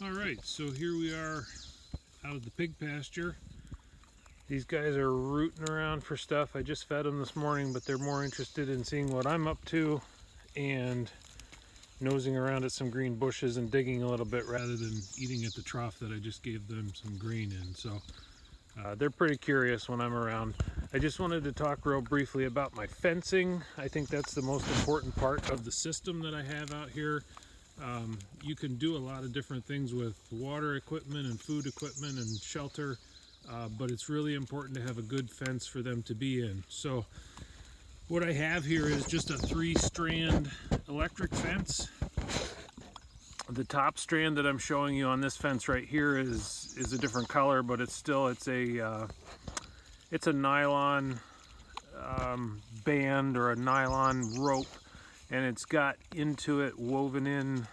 Alright, so here we are out of the pig pasture. These guys are rooting around for stuff. I just fed them this morning, but they're more interested in seeing what I'm up to and nosing around at some green bushes and digging a little bit rather than eating at the trough that I just gave them some grain in. So they're pretty curious when I'm around. I just wanted to talk real briefly about my fencing. I think that's the most important part of the system that I have out here. You can do a lot of different things with water equipment and food equipment and shelter, but it's really important to have a good fence for them to be in. So what I have here is just a 3-strand electric fence. The top strand that I'm showing you on this fence right here is a different color, but it's a nylon band or a nylon rope, and it's got into it woven in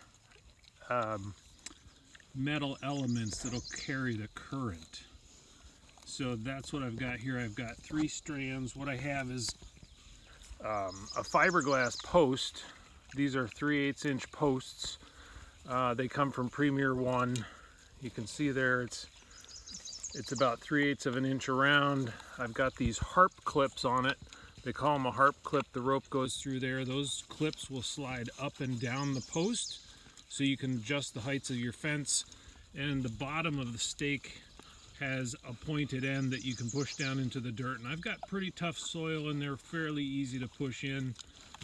metal elements that'll carry the current. So that's what I've got here. I've got 3 strands. What I have is a fiberglass post. These are 3/8 inch posts. They come from Premier One. You can see there it's about 3/8 of an inch around. I've got these harp clips on it. They call them a harp clip. The rope goes through there. Those clips will slide up and down the post so you can adjust the heights of your fence. And the bottom of the stake has a pointed end that you can push down into the dirt. And I've got pretty tough soil and they're fairly easy to push in.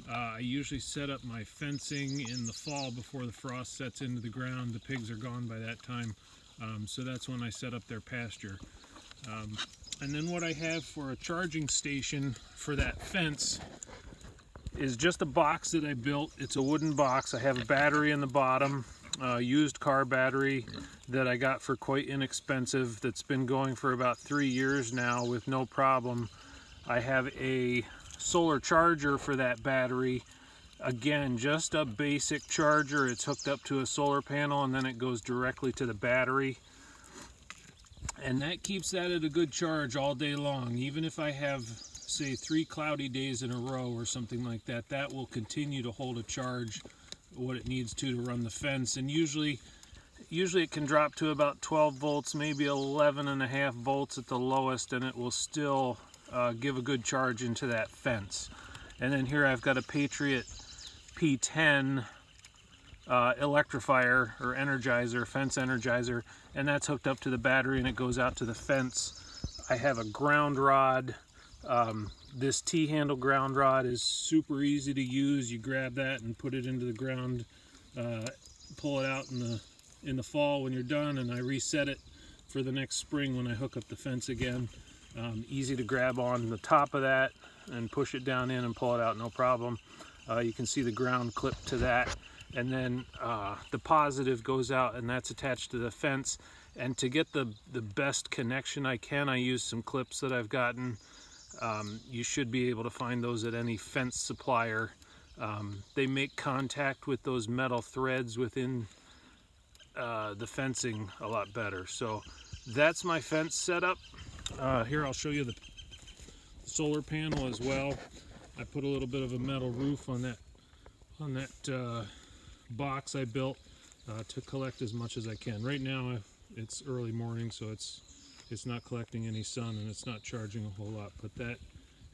I usually set up my fencing in the fall before the frost sets into the ground. The pigs are gone by that time, so that's when I set up their pasture. And then what I have for a charging station for that fence is just a box that I built. It's a wooden box. I have a battery in the bottom, a used car battery that I got for quite inexpensive, that's been going for about 3 years now with no problem. I have a solar charger for that battery. Again, just a basic charger. It's hooked up to a solar panel and then it goes directly to the battery. And that keeps that at a good charge all day long. Even if I have, say, 3 cloudy days in a row or something like that, that will continue to hold a charge what it needs to run the fence. And usually it can drop to about 12 volts, maybe 11.5 volts at the lowest, and it will still give a good charge into that fence. And then here I've got a Patriot P10 electrifier or energizer, fence energizer, and that's hooked up to the battery and it goes out to the fence. I have a ground rod. This T-handle ground rod is super easy to use. You grab that and put it into the ground, pull it out in the fall when you're done, and I reset it for the next spring when I hook up the fence again. Easy to grab on the top of that and push it down in and pull it out, no problem. You can see the ground clip to that, and then the positive goes out and that's attached to the fence. And to get the best connection I can, I use some clips that I've gotten. You should be able to find those at any fence supplier. They make contact with those metal threads within the fencing a lot better. So that's my fence setup. Here I'll show you the solar panel as well. I put a little bit of a metal roof on that box I built to collect as much as I can. Right now it's early morning, so it's not collecting any sun and it's not charging a whole lot, but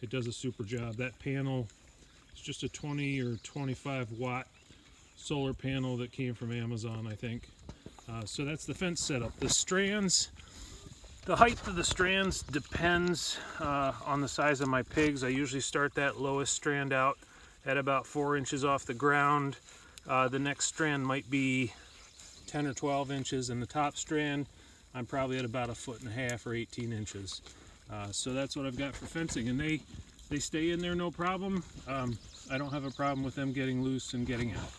it does a super job. That panel is just a 20 or 25 watt solar panel that came from Amazon, I think. So that's the fence setup. The strands, the height of the strands depends on the size of my pigs. I usually start that lowest strand out at about 4 inches off the ground. The next strand might be 10 or 12 inches, and the top strand I'm probably at about 1.5 feet or 18 inches. So that's what I've got for fencing, and they stay in there no problem. I don't have a problem with them getting loose and getting out.